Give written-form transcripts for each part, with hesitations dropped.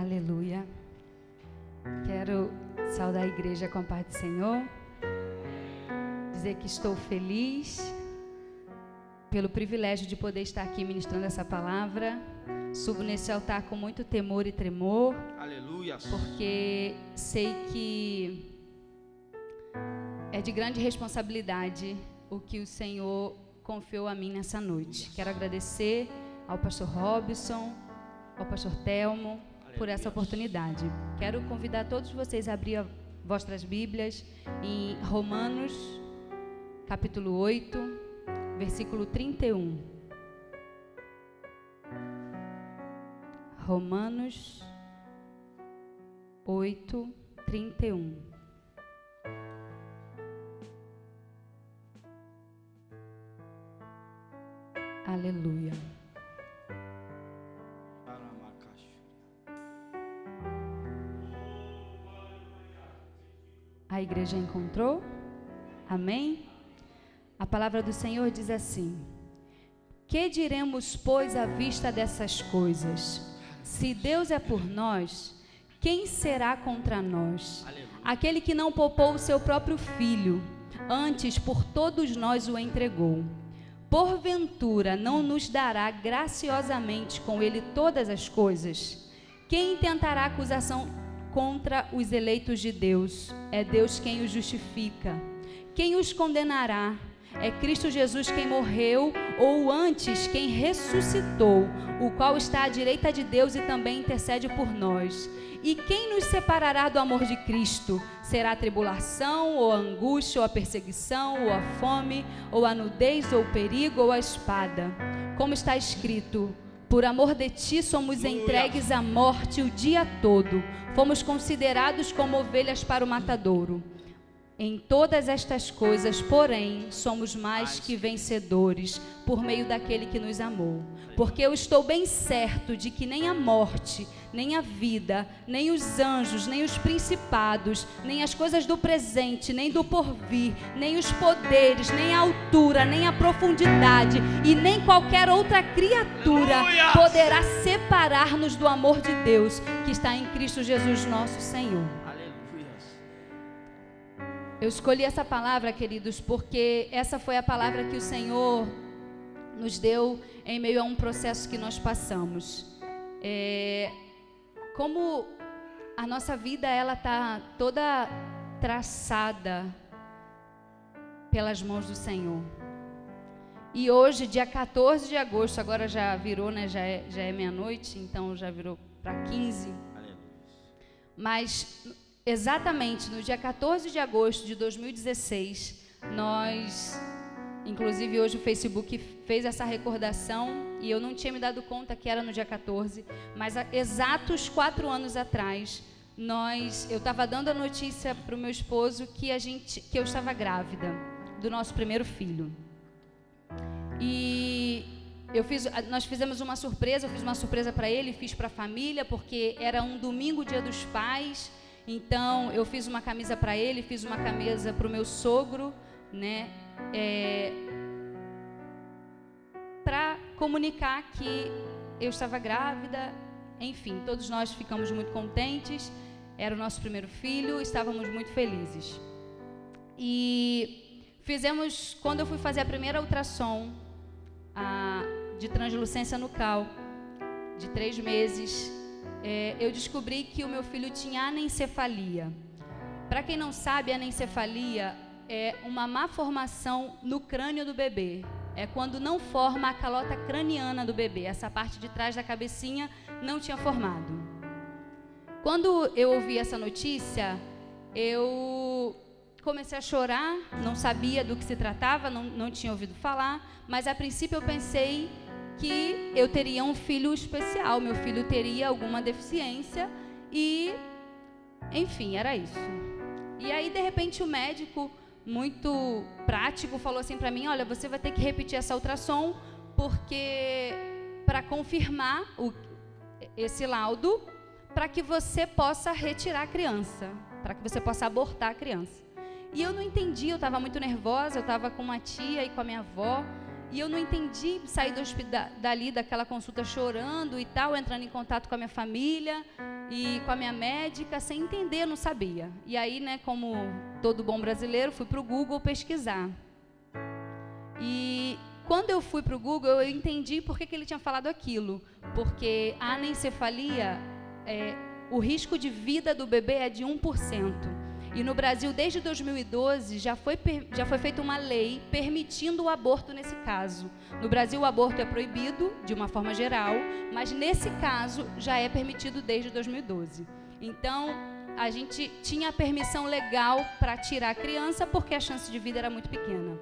Aleluia. Quero saudar a igreja com a paz do Senhor. Dizer que estou feliz pelo privilégio de poder estar aqui ministrando essa palavra. Subo nesse altar com muito temor e tremor. Aleluia. Porque sei que é de grande responsabilidade o que o Senhor confiou a mim nessa noite. Quero agradecer ao pastor Robson, ao pastor Telmo, por essa oportunidade. Quero convidar todos vocês a abrir vossas Bíblias em Romanos, capítulo 8, versículo 31. Romanos 8, 31. Aleluia. A igreja encontrou? Amém? A palavra do Senhor diz assim: que diremos, pois, à vista dessas coisas? Se Deus é por nós, quem será contra nós? Aleluia. Aquele que não poupou o seu próprio filho, antes por todos nós o entregou. Porventura não nos dará graciosamente com ele todas as coisas? Quem intentará acusação contra os eleitos de Deus? É Deus quem os justifica. Quem os condenará? É Cristo Jesus quem morreu, ou antes quem ressuscitou, o qual está à direita de Deus e também intercede por nós. E quem nos separará do amor de Cristo? Será a tribulação, ou a angústia, ou a perseguição, ou a fome, ou a nudez, ou o perigo, ou a espada? Como está escrito: por amor de ti somos entregues à morte o dia todo, fomos considerados como ovelhas para o matadouro. Em todas estas coisas, porém, somos mais que vencedores, por meio daquele que nos amou. Porque eu estou bem certo de que nem a morte, nem a vida, nem os anjos, nem os principados, nem as coisas do presente, nem do porvir, nem os poderes, nem a altura, nem a profundidade, e nem qualquer outra criatura poderá separar-nos do amor de Deus, que está em Cristo Jesus nosso Senhor. Eu escolhi essa palavra, queridos, porque essa foi a palavra que o Senhor nos deu em meio a um processo que nós passamos. Como a nossa vida, ela está toda traçada pelas mãos do Senhor. E hoje, dia 14 de agosto, agora já virou, né? Já é meia-noite, então já virou para 15. Mas exatamente no dia 14 de agosto de 2016, nós, inclusive hoje o Facebook fez essa recordação e eu não tinha me dado conta que era no dia 14, mas há exatos 4 anos atrás, eu estava dando a notícia para o meu esposo que eu estava grávida do nosso primeiro filho. E nós fizemos uma surpresa, eu fiz uma surpresa para ele, fiz para a família, porque era um domingo, dia dos pais. Então, eu fiz uma camisa para ele, fiz uma camisa para o meu sogro, né? Para comunicar que eu estava grávida. Enfim, todos nós ficamos muito contentes. Era o nosso primeiro filho, estávamos muito felizes. E fizemos, quando eu fui fazer a primeira ultrassom de translucência nucal, de 3 meses, eu descobri que o meu filho tinha anencefalia. Para quem não sabe, a anencefalia é uma má formação no crânio do bebê. É quando não forma a calota craniana do bebê. Essa parte de trás da cabecinha não tinha formado. Quando eu ouvi essa notícia, eu comecei a chorar, não sabia do que se tratava, não tinha ouvido falar, mas a princípio eu pensei que eu teria um filho especial, meu filho teria alguma deficiência e, enfim, era isso. E aí, de repente, o médico, muito prático, falou assim para mim: olha, você vai ter que repetir essa ultrassom, porque para confirmar esse laudo, para que você possa retirar a criança, para que você possa abortar a criança. E eu não entendi, eu estava muito nervosa, eu estava com uma tia e com a minha avó, E eu não entendi, saí dali daquela consulta chorando e tal, entrando em contato com a minha família e com a minha médica, sem entender, não sabia. E aí, né, como todo bom brasileiro, fui para o Google pesquisar. E quando eu fui para o Google, eu entendi por que ele tinha falado aquilo. Porque a anencefalia, o risco de vida do bebê é de 1%. E no Brasil, desde 2012, já foi feita uma lei permitindo o aborto nesse caso. No Brasil, o aborto é proibido, de uma forma geral, mas nesse caso já é permitido desde 2012. Então, a gente tinha a permissão legal para tirar a criança, porque a chance de vida era muito pequena.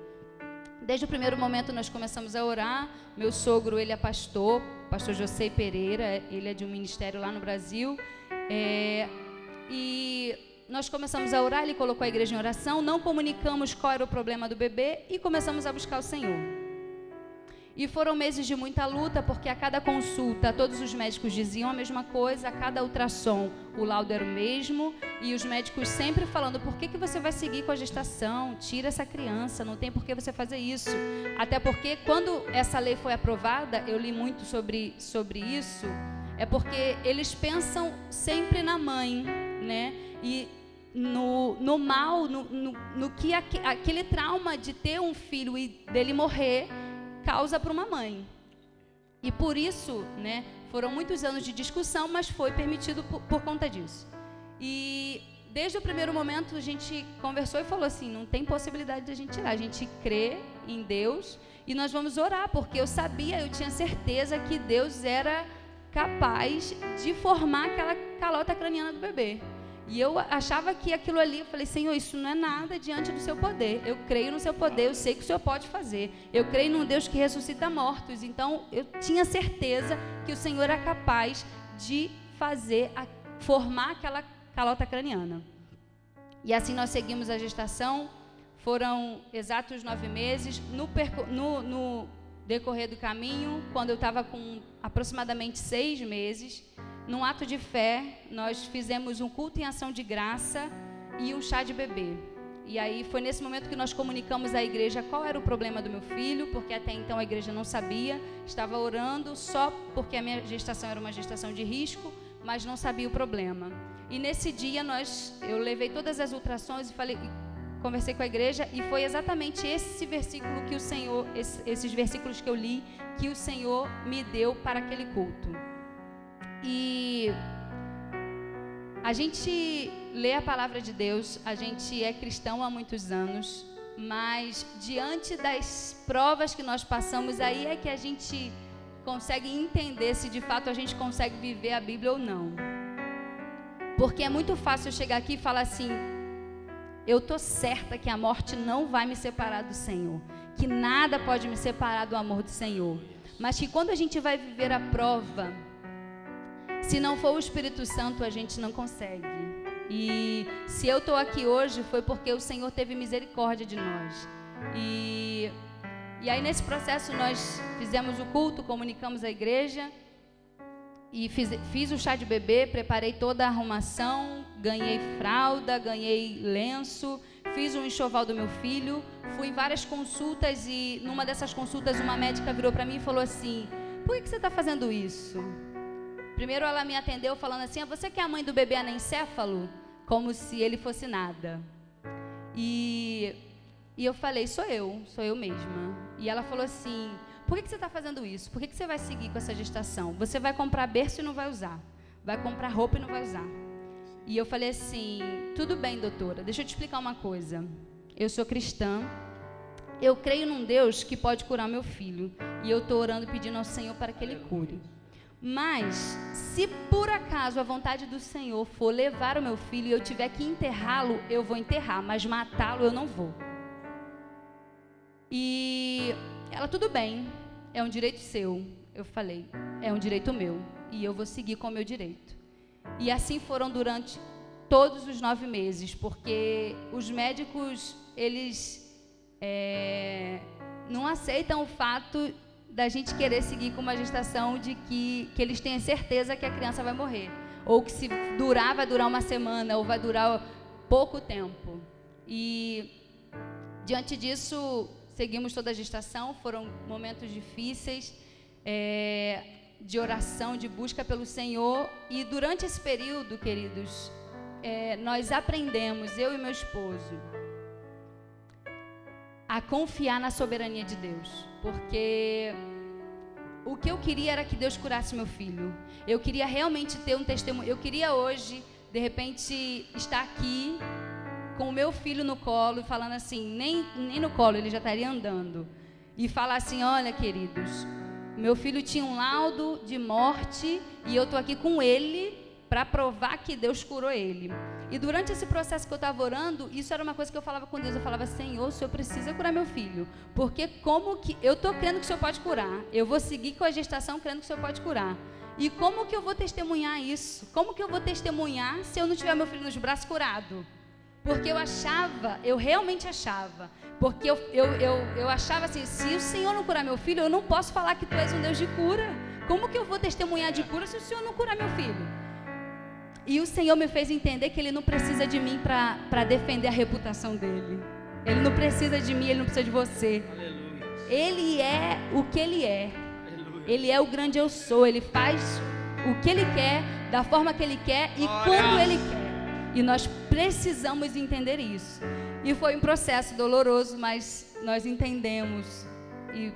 Desde o primeiro momento, nós começamos a orar. Meu sogro, ele é pastor José Pereira, ele é de um ministério lá no Brasil. E nós começamos a orar, ele colocou a igreja em oração, não comunicamos qual era o problema do bebê e começamos a buscar o Senhor. E foram meses de muita luta, porque a cada consulta todos os médicos diziam a mesma coisa, a cada ultrassom o laudo era o mesmo, e os médicos sempre falando, por que você vai seguir com a gestação? Tira essa criança, não tem por que você fazer isso. Até porque quando essa lei foi aprovada, eu li muito sobre isso, é porque eles pensam sempre na mãe, né? E no mal, no que aquele trauma de ter um filho e dele morrer causa para uma mãe. E por isso, né, foram muitos anos de discussão, mas foi permitido por conta disso. E desde o primeiro momento a gente conversou e falou assim, não tem possibilidade de a gente tirar, a gente crê em Deus e nós vamos orar, porque eu tinha certeza que Deus era capaz de formar aquela calota craniana do bebê. E eu achava que aquilo ali, eu falei, Senhor, isso não é nada diante do seu poder. Eu creio no seu poder, eu sei que o Senhor pode fazer. Eu creio num Deus que ressuscita mortos. Então, eu tinha certeza que o Senhor era capaz de formar aquela calota craniana. E assim nós seguimos a gestação. Foram exatos 9 meses. No decorrer do caminho, quando eu estava com aproximadamente 6 meses, num ato de fé, nós fizemos um culto em ação de graça e um chá de bebê. E aí foi nesse momento que nós comunicamos à igreja qual era o problema do meu filho, porque até então a igreja não sabia, estava orando só porque a minha gestação era uma gestação de risco, mas não sabia o problema. E nesse dia eu levei todas as ultrassons e conversei com a igreja, e foi exatamente esse versículo que o Senhor, esses versículos que eu li, que o Senhor me deu para aquele culto. E a gente lê a palavra de Deus, a gente é cristão há muitos anos, mas diante das provas que nós passamos, aí é que a gente consegue entender se de fato a gente consegue viver a Bíblia ou não. Porque é muito fácil eu chegar aqui e falar assim, eu estou certa que a morte não vai me separar do Senhor, que nada pode me separar do amor do Senhor, mas que quando a gente vai viver a prova, se não for o Espírito Santo, a gente não consegue. E se eu estou aqui hoje, foi porque o Senhor teve misericórdia de nós. E aí nesse processo nós fizemos o culto, comunicamos à igreja, e fiz o chá de bebê, preparei toda a arrumação, ganhei fralda, ganhei lenço, fiz um enxoval do meu filho, fui em várias consultas, e numa dessas consultas uma médica virou para mim e falou assim, por que você está fazendo isso? Primeiro ela me atendeu falando assim, você que é a mãe do bebê anencéfalo? Como se ele fosse nada. E eu falei, sou eu mesma. E ela falou assim, por que você está fazendo isso? Por que você vai seguir com essa gestação? Você vai comprar berço e não vai usar. Vai comprar roupa e não vai usar. E eu falei assim, tudo bem, doutora, deixa eu te explicar uma coisa. Eu sou cristã, eu creio num Deus que pode curar meu filho. E eu estou orando pedindo ao Senhor para que Ele cure. Mas, se por acaso a vontade do Senhor for levar o meu filho e eu tiver que enterrá-lo, eu vou enterrar, mas matá-lo eu não vou. E ela, tudo bem, é um direito seu. Eu falei, é um direito meu, e eu vou seguir com o meu direito. E assim foram durante todos os 9 meses, porque os médicos, eles não aceitam o fato da gente querer seguir com uma gestação de que eles tenham certeza que a criança vai morrer. Ou que se durar, vai durar uma semana, ou vai durar pouco tempo. E diante disso, seguimos toda a gestação, foram momentos difíceis, de oração, de busca pelo Senhor, e durante esse período, queridos, nós aprendemos, eu e meu esposo, a confiar na soberania de Deus, porque o que eu queria era que Deus curasse meu filho. Eu queria realmente ter um testemunho. Eu queria hoje, de repente, estar aqui com o meu filho no colo, falando assim, nem no colo, ele já estaria andando, e falar assim: olha, queridos, meu filho tinha um laudo de morte e eu estou aqui com ele para provar que Deus curou ele. E durante esse processo que eu estava orando, isso era uma coisa que eu falava com Deus. Eu falava: Senhor, o Senhor precisa curar meu filho, porque como que eu estou crendo que o Senhor pode curar, eu vou seguir com a gestação crendo que o Senhor pode curar, e como que eu vou testemunhar isso? Como que eu vou testemunhar se eu não tiver meu filho nos braços curado? Porque eu realmente achava, porque eu achava assim: se o Senhor não curar meu filho, eu não posso falar que Tu és um Deus de cura. Como que eu vou testemunhar de cura se o Senhor não curar meu filho? E o Senhor me fez entender que Ele não precisa de mim para defender a reputação dEle. Ele não precisa de mim, Ele não precisa de você. Aleluia. Ele é o que Ele é. Aleluia. Ele é o grande eu sou. Ele faz o que Ele quer, da forma que Ele quer e quando Ele quer. E nós precisamos entender isso. E foi um processo doloroso, mas nós entendemos e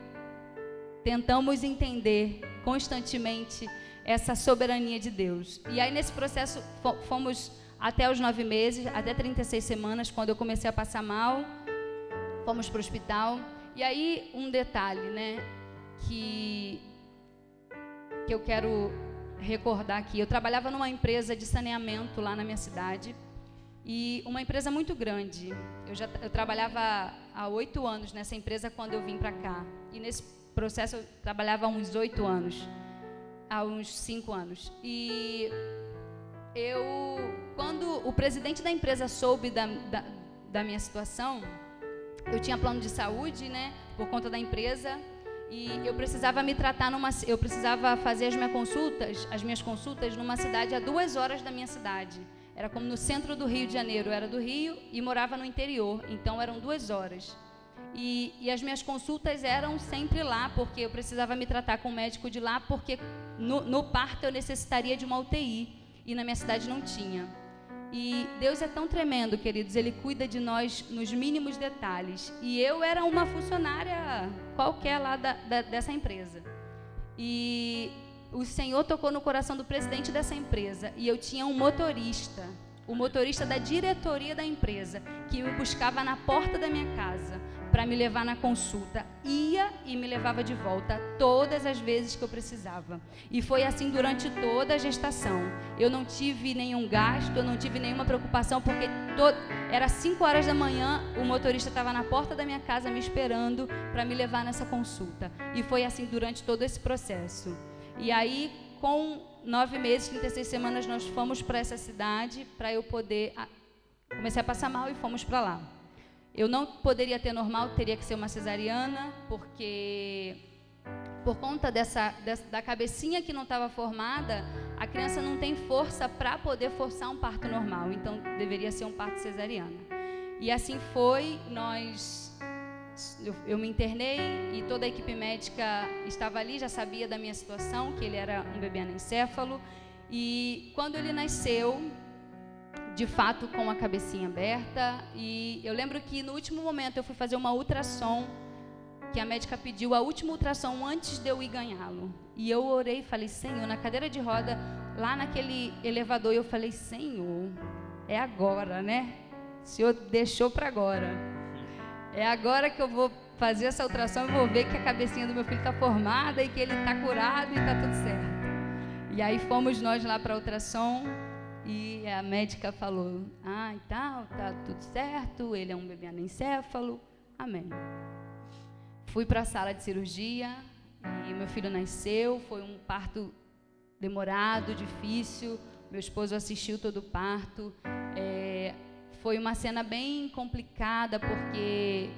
tentamos entender constantemente essa soberania de Deus. E aí nesse processo fomos até os 9 meses, até 36 semanas, quando eu comecei a passar mal, fomos para o hospital. E aí um detalhe, né, que eu quero recordar aqui. Eu trabalhava numa empresa de saneamento lá na minha cidade, e uma empresa muito grande. Eu trabalhava há 8 anos nessa empresa quando eu vim para cá, e nesse processo eu trabalhava há uns 8 anos, há uns 5 anos. E quando o presidente da empresa soube da minha situação, eu tinha plano de saúde, né, por conta da empresa, e eu precisava me tratar eu precisava fazer as minhas consultas numa cidade a 2 horas da minha cidade. Era como no centro do Rio de Janeiro. Eu era do Rio e morava no interior, então eram 2 horas. E as minhas consultas eram sempre lá, porque eu precisava me tratar com um médico de lá, porque no parto eu necessitaria de uma UTI, e na minha cidade não tinha. E Deus é tão tremendo, queridos, Ele cuida de nós nos mínimos detalhes. E eu era uma funcionária qualquer lá dessa empresa. E o Senhor tocou no coração do presidente dessa empresa, e eu tinha um motorista, o motorista da diretoria da empresa, que me buscava na porta da minha casa para me levar na consulta, ia e me levava de volta todas as vezes que eu precisava. E foi assim durante toda a gestação. Eu não tive nenhum gasto, eu não tive nenhuma preocupação, porque era 5 horas da manhã, o motorista estava na porta da minha casa me esperando para me levar nessa consulta. E foi assim durante todo esse processo. E aí, com 9 meses, 36 semanas, nós fomos para essa cidade para eu poder... Comecei a passar mal e fomos para lá. Eu não poderia ter normal, teria que ser uma cesariana, porque por conta da cabecinha que não estava formada, a criança não tem força para poder forçar um parto normal, então deveria ser um parto cesariana. E assim foi, eu me internei e toda a equipe médica estava ali, já sabia da minha situação, que ele era um bebê anencéfalo, e quando ele nasceu, de fato, com a cabecinha aberta, e eu lembro que no último momento eu fui fazer uma ultrassom, que a médica pediu a última ultrassom antes de eu ir ganhá-lo. E eu orei e falei: Senhor, na cadeira de roda, lá naquele elevador, eu falei: Senhor, é agora, né? O Senhor deixou para agora. É agora que eu vou fazer essa ultrassom e vou ver que a cabecinha do meu filho está formada e que ele está curado e está tudo certo. E aí fomos nós lá para a ultrassom. E a médica falou: e tal, tá tudo certo, ele é um bebê anencéfalo, amém. Fui para a sala de cirurgia e meu filho nasceu, foi um parto demorado, difícil, meu esposo assistiu todo o parto. Foi uma cena bem complicada, porque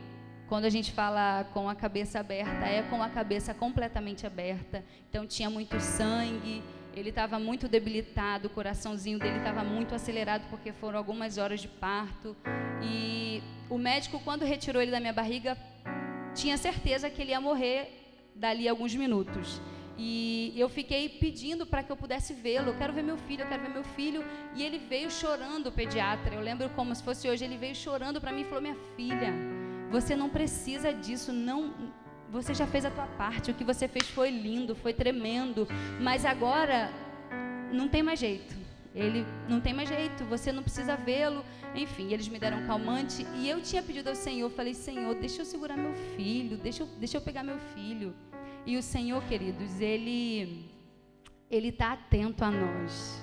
quando a gente fala com a cabeça aberta, é com a cabeça completamente aberta, então tinha muito sangue. Ele estava muito debilitado, o coraçãozinho dele estava muito acelerado, porque foram algumas horas de parto. E o médico, quando retirou ele da minha barriga, tinha certeza que ele ia morrer dali a alguns minutos. E eu fiquei pedindo para que eu pudesse vê-lo. Eu quero ver meu filho, eu quero ver meu filho. E ele veio chorando, o pediatra. Eu lembro como se fosse hoje. Ele veio chorando para mim e falou: minha filha, você não precisa disso, não. Você já fez a tua parte. O que você fez foi lindo, foi tremendo. Mas agora não tem mais jeito. Ele não tem mais jeito. Você não precisa vê-lo. Enfim, eles me deram um calmante. E eu tinha pedido ao Senhor. Falei: Senhor, deixa eu segurar meu filho. Deixa eu pegar meu filho. E o Senhor, queridos, Ele está atento a nós.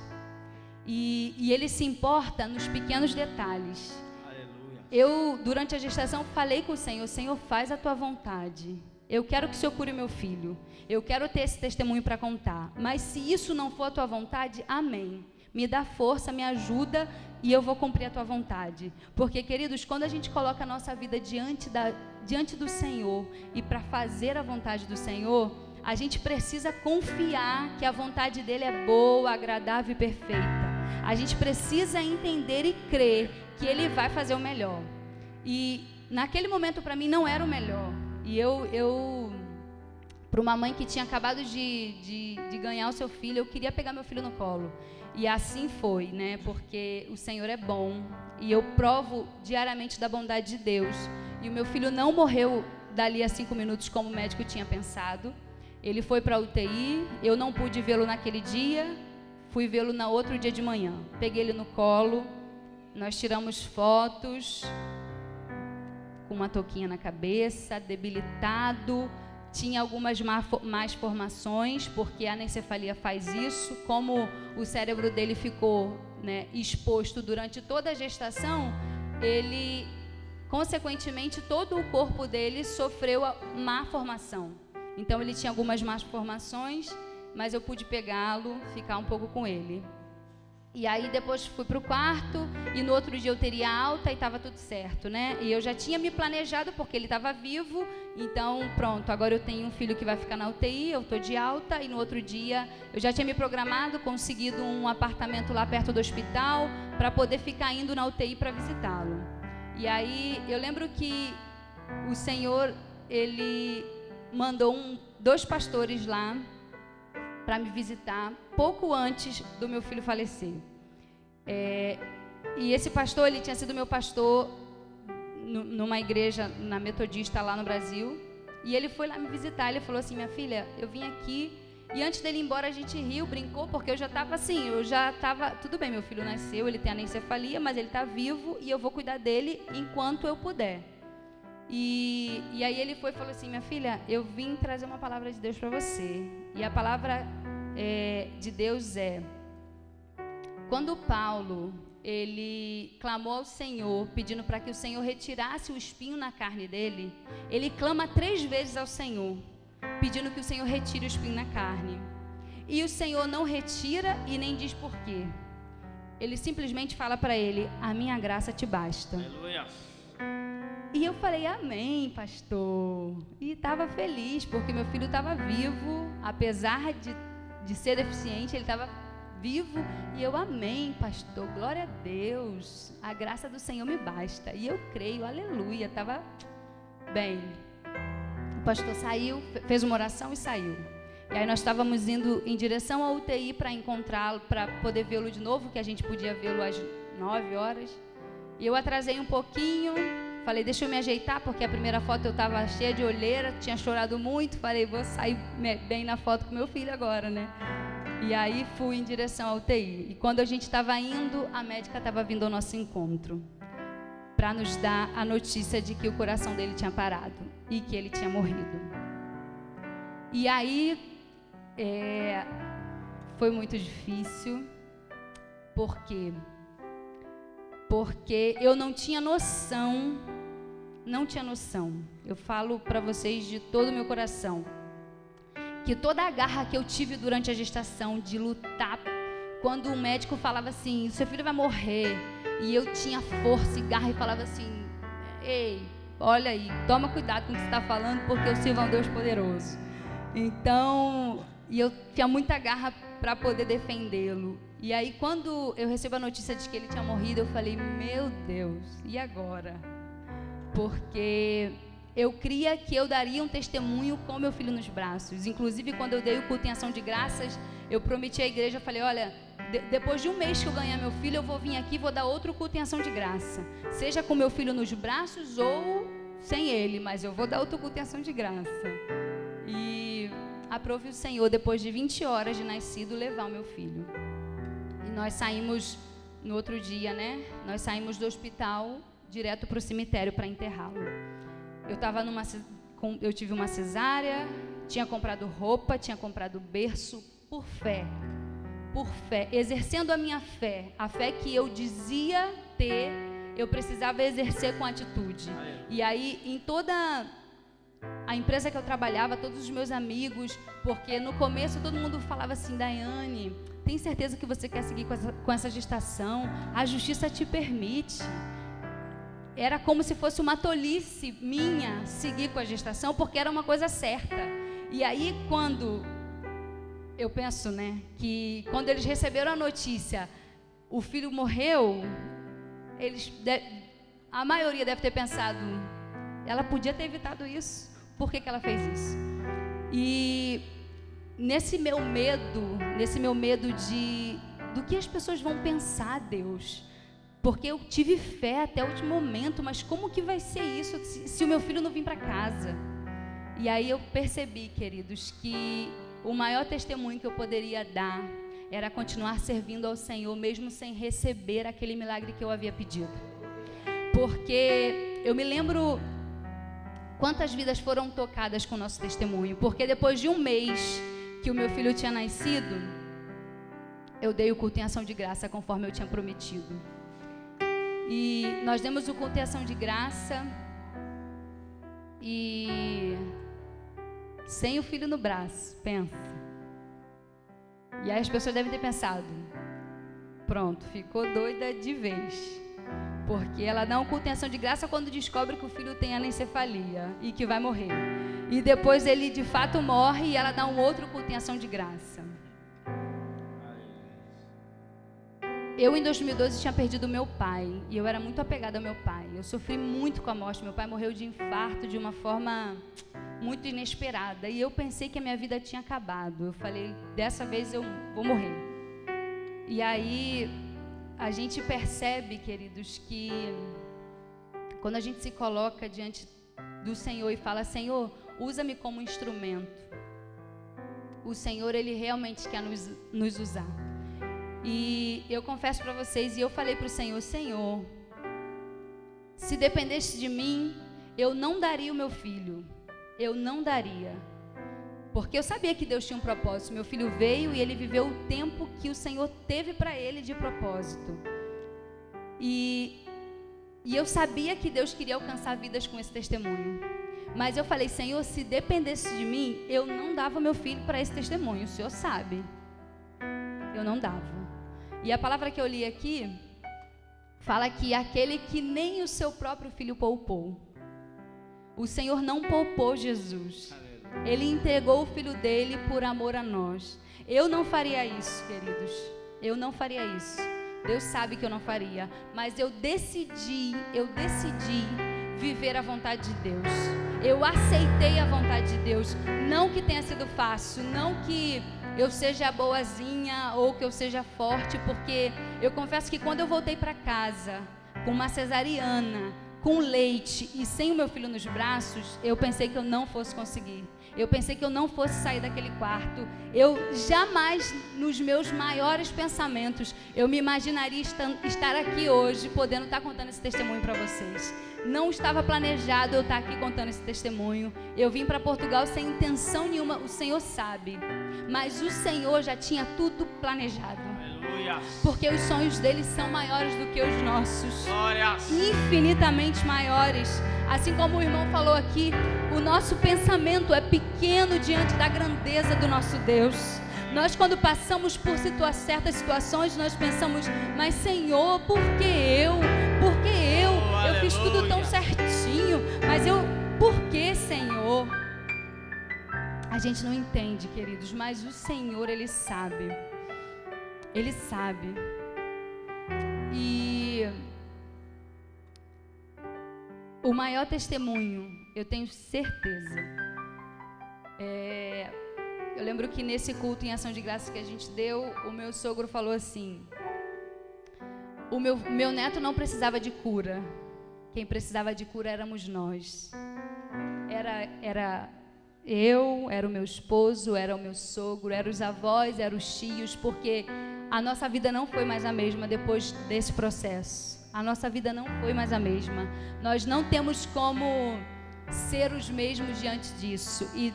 E Ele se importa nos pequenos detalhes. Aleluia. Eu, durante a gestação, falei com o Senhor: Senhor, faz a tua vontade. Eu quero que o Senhor cure meu filho. Eu quero ter esse testemunho para contar. Mas se isso não for a tua vontade, amém. Me dá força, me ajuda e eu vou cumprir a tua vontade. Porque, queridos, quando a gente coloca a nossa vida diante do Senhor e para fazer a vontade do Senhor, a gente precisa confiar que a vontade dele é boa, agradável e perfeita. A gente precisa entender e crer que ele vai fazer o melhor. E naquele momento para mim não era o melhor. E eu para uma mãe que tinha acabado de ganhar o seu filho, eu queria pegar meu filho no colo. E assim foi, né? Porque o Senhor é bom e eu provo diariamente da bondade de Deus. E o meu filho não morreu dali a 5 minutos como o médico tinha pensado. Ele foi para a UTI, eu não pude vê-lo naquele dia, fui vê-lo no outro dia de manhã. Peguei ele no colo, nós tiramos fotos com uma touquinha na cabeça, debilitado. Tinha algumas más formações, porque a anencefalia faz isso. Como o cérebro dele ficou, né, exposto durante toda a gestação, ele, consequentemente, todo o corpo dele sofreu a má formação. Então, ele tinha algumas más formações, mas eu pude pegá-lo, ficar um pouco com ele. E aí depois fui para o quarto e no outro dia eu teria alta e estava tudo certo, né? E eu já tinha me planejado porque ele estava vivo, então pronto, agora eu tenho um filho que vai ficar na UTI, eu estou de alta e no outro dia eu já tinha me programado, conseguido um apartamento lá perto do hospital para poder ficar indo na UTI para visitá-lo. E aí eu lembro que o Senhor, Ele mandou 2 pastores lá para me visitar pouco antes do meu filho falecer. E esse pastor, ele tinha sido meu pastor numa igreja na Metodista lá no Brasil, e ele foi lá me visitar. Ele falou assim: minha filha, eu vim aqui, e antes dele ir embora a gente riu, brincou, porque eu já estava tudo bem, meu filho nasceu, ele tem anencefalia, mas ele está vivo e eu vou cuidar dele enquanto eu puder. E aí ele foi e falou assim: minha filha, eu vim trazer uma palavra de Deus para você. E a palavra de Deus é: quando Paulo, ele clamou ao Senhor, pedindo para que o Senhor retirasse o espinho na carne dele, ele clama 3 vezes ao Senhor, pedindo que o Senhor retire o espinho na carne. E o Senhor não retira e nem diz por quê. Ele simplesmente fala para ele: a minha graça te basta. Aleluia. E eu falei: amém, pastor. E estava feliz, porque meu filho estava vivo, apesar de ser deficiente, ele estava vivo. E eu: amém, pastor, glória a Deus, a graça do Senhor me basta. E eu creio, aleluia, estava bem. O pastor saiu, fez uma oração e saiu. E aí nós estávamos indo em direção à UTI para encontrá-lo, para poder vê-lo de novo, que a gente podia vê-lo às 9 horas. E eu atrasei um pouquinho. Falei: deixa eu me ajeitar, porque a primeira foto eu estava cheia de olheira, tinha chorado muito. Falei: vou sair bem na foto com meu filho agora, né? E aí fui em direção ao UTI. E quando a gente estava indo, a médica estava vindo ao nosso encontro para nos dar a notícia de que o coração dele tinha parado e que ele tinha morrido. E aí foi muito difícil. Por quê? Porque eu não tinha noção, eu falo para vocês de todo o meu coração, que toda a garra que eu tive durante a gestação de lutar, quando o médico falava assim: seu filho vai morrer, e eu tinha força e garra e falava assim: ei, olha aí, toma cuidado com o que você está falando, porque eu sirvo a um Deus poderoso. Então, e eu tinha muita garra para poder defendê-lo. E aí, quando eu recebo a notícia de que ele tinha morrido, eu falei: meu Deus, e agora? Porque eu cria que eu daria um testemunho com meu filho nos braços. Inclusive, quando eu dei o culto em ação de graças, eu prometi à igreja, falei, olha, depois de um mês que eu ganhar meu filho, eu vou vir aqui e vou dar outro culto em ação de graça. Seja com meu filho nos braços ou sem ele, mas eu vou dar outro culto em ação de graça. E aprove o Senhor, depois de 20 horas de nascido, levar o meu filho. E nós saímos, no outro dia, né? Nós saímos do hospital direto para o cemitério para enterrá-lo. Eu tive uma cesárea, tinha comprado roupa, tinha comprado berço, por fé, exercendo a minha fé, a fé que eu dizia ter, eu precisava exercer com atitude. E aí, em toda a empresa que eu trabalhava, todos os meus amigos, porque no começo todo mundo falava assim, Daiane, tem certeza que você quer seguir com essa gestação? A justiça te permite. Era como se fosse uma tolice minha seguir com a gestação, porque era uma coisa certa. E aí, quando eu penso, né, que quando eles receberam a notícia, o filho morreu, a maioria deve ter pensado, ela podia ter evitado isso, por que ela fez isso? E nesse meu medo do que as pessoas vão pensar, Deus, porque eu tive fé até o último momento, mas como que vai ser isso se o meu filho não vir para casa? E aí eu percebi, queridos, que o maior testemunho que eu poderia dar era continuar servindo ao Senhor, mesmo sem receber aquele milagre que eu havia pedido. Porque eu me lembro quantas vidas foram tocadas com o nosso testemunho, porque depois de um mês que o meu filho tinha nascido, eu dei o culto em ação de graça, conforme eu tinha prometido. E nós demos o culto em ação de graça e sem o filho no braço, pensa. E aí as pessoas devem ter pensado, pronto, ficou doida de vez. Porque ela dá um culto em ação de graça quando descobre que o filho tem anencefalia e que vai morrer. E depois ele de fato morre e ela dá um outro culto em ação de graça. Eu, em 2012, tinha perdido meu pai, e eu era muito apegada ao meu pai. Eu sofri muito com a morte. Meu pai morreu de infarto de uma forma muito inesperada, e eu pensei que a minha vida tinha acabado. Eu falei, dessa vez eu vou morrer. E aí, a gente percebe, queridos, que quando a gente se coloca diante do Senhor e fala, Senhor, usa-me como instrumento, o Senhor, Ele realmente quer nos usar. E eu confesso para vocês, e eu falei para o Senhor, Senhor, se dependesse de mim, eu não daria o meu filho, eu não daria, porque eu sabia que Deus tinha um propósito. Meu filho veio e ele viveu o tempo que o Senhor teve para ele de propósito, e eu sabia que Deus queria alcançar vidas com esse testemunho, mas eu falei, Senhor, se dependesse de mim, eu não dava meu filho para esse testemunho, o Senhor sabe, eu não dava. E a palavra que eu li aqui fala que aquele que nem o seu próprio filho poupou, o Senhor não poupou Jesus. Ele entregou o filho dele por amor a nós. Eu não faria isso, queridos. Eu não faria isso. Deus sabe que eu não faria. Mas eu decidi viver a vontade de Deus. Eu aceitei a vontade de Deus. Não que tenha sido fácil, não que eu seja boazinha ou que eu seja forte, porque eu confesso que quando eu voltei para casa com uma cesariana, com leite e sem o meu filho nos braços, eu pensei que eu não fosse conseguir. Eu pensei que eu não fosse sair daquele quarto. Eu jamais, nos meus maiores pensamentos, eu me imaginaria estar aqui hoje, podendo estar contando esse testemunho para vocês. Não estava planejado eu estar aqui contando esse testemunho. Eu vim para Portugal sem intenção nenhuma, o Senhor sabe. Mas o Senhor já tinha tudo planejado. Aleluia. Porque os sonhos dele são maiores do que os nossos. Glórias. Infinitamente maiores. Assim como o irmão falou aqui, o nosso pensamento é pequeno diante da grandeza do nosso Deus. Nós, quando passamos por certas situações, nós pensamos, mas Senhor, por que eu? Por que eu? Eu fiz tudo tão certinho, mas por que, Senhor? A gente não entende, queridos, mas o Senhor, Ele sabe. Ele sabe. E o maior testemunho eu tenho certeza. Eu lembro que nesse culto em ação de graças que a gente deu, o meu sogro falou assim: o meu neto não precisava de cura, quem precisava de cura éramos nós. Era eu, era o meu esposo, era o meu sogro, eram os avós, eram os tios, porque a nossa vida não foi mais a mesma depois desse processo. A nossa vida não foi mais a mesma. Nós não temos como ser os mesmos diante disso. E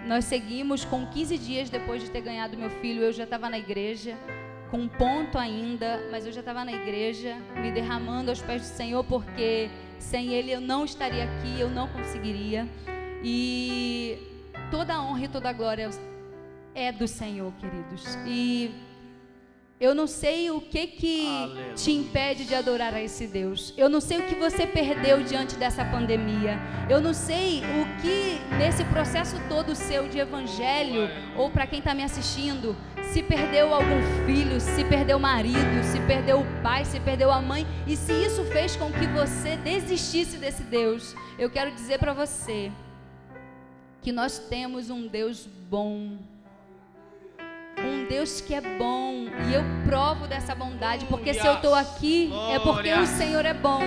nós seguimos com 15 dias depois de ter ganhado meu filho. Eu já estava na igreja, com um ponto ainda, mas eu já estava na igreja, me derramando aos pés do Senhor, porque sem Ele eu não estaria aqui, eu não conseguiria. E toda a honra e toda a glória é do Senhor, queridos. E eu não sei o que te impede de adorar a esse Deus. Eu não sei o que você perdeu diante dessa pandemia. Eu não sei o que nesse processo todo seu de evangelho, ou para quem está me assistindo, se perdeu algum filho, se perdeu o marido, se perdeu o pai, se perdeu a mãe, e se isso fez com que você desistisse desse Deus. Eu quero dizer para você que nós temos um Deus bom. Um Deus que é bom, e eu provo dessa bondade, porque se eu estou aqui é porque o Senhor é bom,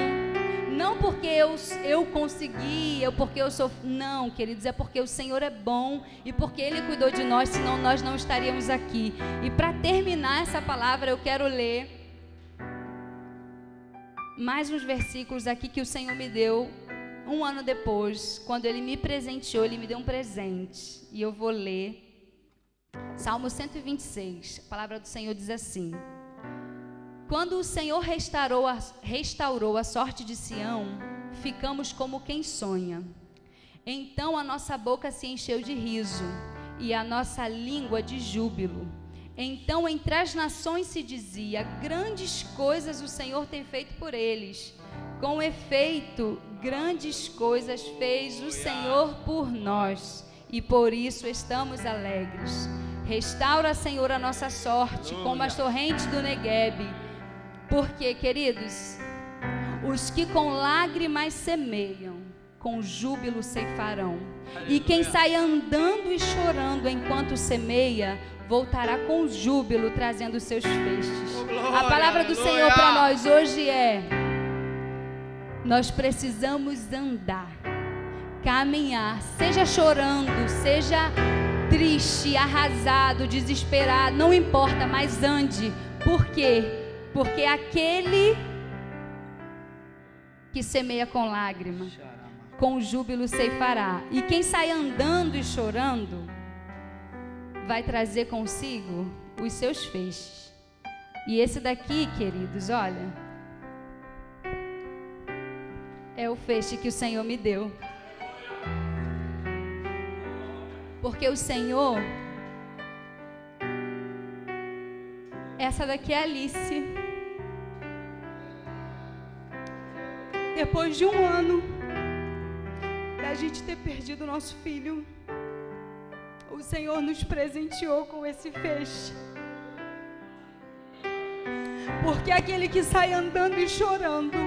não porque eu consegui, porque eu sou, não, queridos, é porque o Senhor é bom e porque Ele cuidou de nós, senão nós não estaríamos aqui. E para terminar essa palavra, eu quero ler mais uns versículos aqui que o Senhor me deu um ano depois, quando Ele me presenteou, Ele me deu um presente, e eu vou ler. Salmo 126, a palavra do Senhor diz assim: quando o Senhor restaurou a sorte de Sião, ficamos como quem sonha. Então a nossa boca se encheu de riso e a nossa língua de júbilo. Então entre as nações se dizia: grandes coisas o Senhor tem feito por eles. Com efeito, grandes coisas fez o Senhor por nós, e por isso estamos alegres. Restaura, Senhor, a nossa sorte, como as torrentes do Neguebe. Porque, queridos, os que com lágrimas semeiam, com júbilo ceifarão. E quem sai andando e chorando enquanto semeia, voltará com júbilo, trazendo seus feixes. A palavra do Senhor para nós hoje é: nós precisamos andar, caminhar, seja chorando, seja triste, arrasado, desesperado, não importa, mas ande. Por quê? Porque aquele que semeia com lágrima, com júbilo ceifará. E quem sai andando e chorando, vai trazer consigo os seus feixes. E esse daqui, queridos, olha, é o feixe que o Senhor me deu. Porque o Senhor, essa daqui é a Alice. Depois de um ano da gente ter perdido o nosso filho, o Senhor nos presenteou com esse feixe. Porque aquele que sai andando e chorando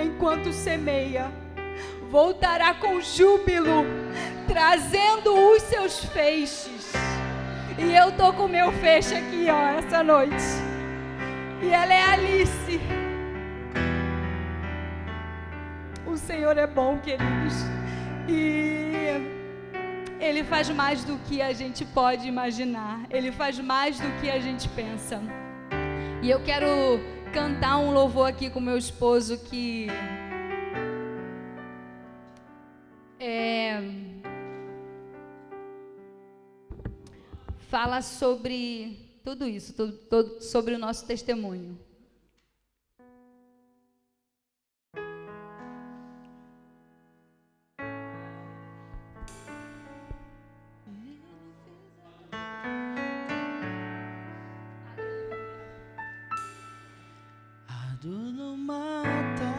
enquanto semeia, voltará com júbilo, trazendo os seus feixes. E eu tô com o meu feixe aqui, ó, essa noite. E ela é Alice. O Senhor é bom, queridos. E Ele faz mais do que a gente pode imaginar. Ele faz mais do que a gente pensa. E eu quero cantar um louvor aqui com meu esposo que fala sobre tudo isso, sobre o nosso testemunho. A dor não mata,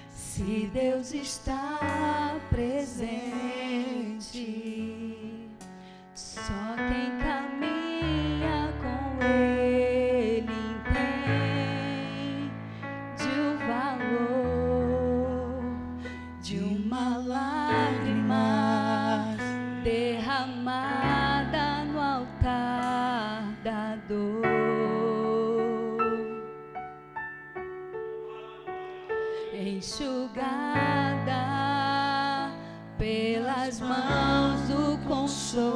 se Deus está presente. Só quem caminha com Ele entende o valor enxugada pelas mãos do Consolador.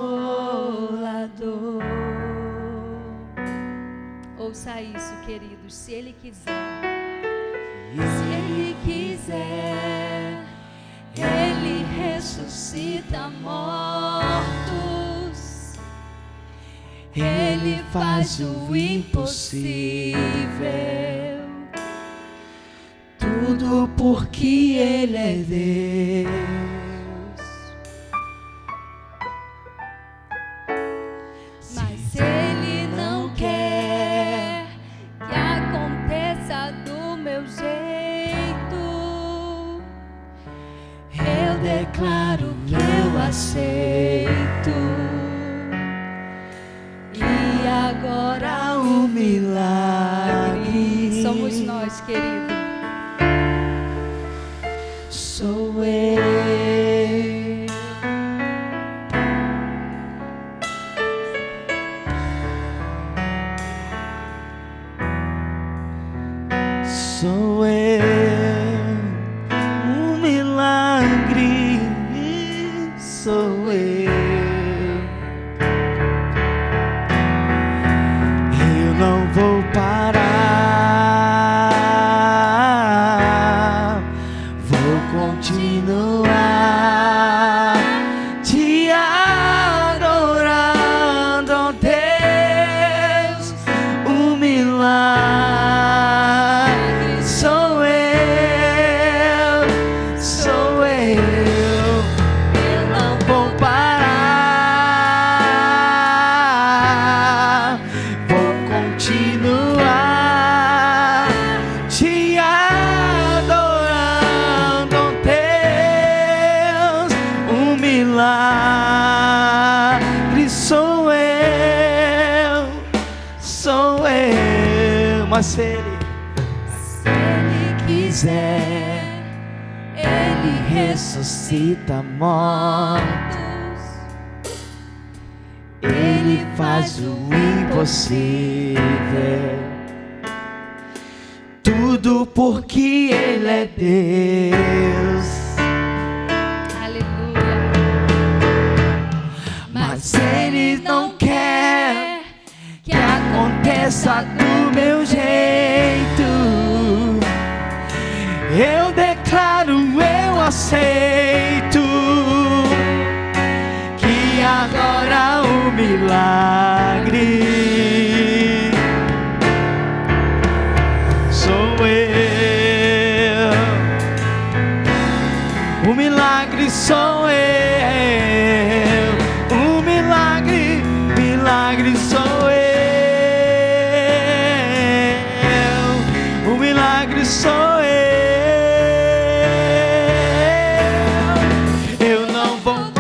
Ouça isso, queridos, se Ele quiser. Se Ele quiser, Ele ressuscita mortos. Ele faz o impossível. Tudo porque Ele é Deus. Mas Ele não quer que aconteça do meu jeito. Eu declaro que eu aceito. E agora o milagre Somos nós, querido. sou eu. Sou eu, um milagre, sou eu. Eu não vou parar, vou continuar te adorando, ó Deus, um milagre sou eu, sou eu. Eu não vou parar, vou continuar te adorando, ó Deus, um milagre sou eu, sou eu. Mas se Ele quiser, Ele ressuscita mortos. Ele faz o impossível. Tudo porque Ele é Deus. Aleluia. Mas Ele não quer que aconteça do meu jeito. Eu declaro, eu aceito que agora o milagre sou eu. O milagre sou eu. O milagre, milagre sou eu. O milagre sou eu. Eu não vou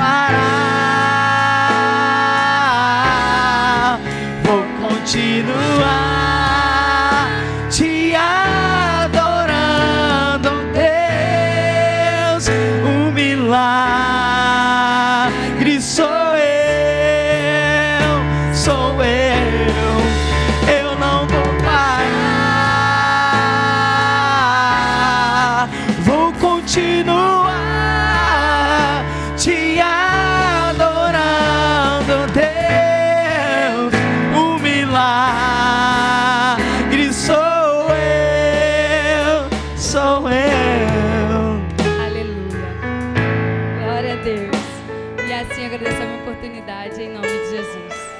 parar, vou continuar te adorando, Deus. O milagre sou eu, sou eu. Eu não vou parar, vou continuar te adorando, Deus. O milagre sou eu, sou eu. Aleluia. Glória a Deus. E assim agradeço a minha oportunidade em nome de Jesus.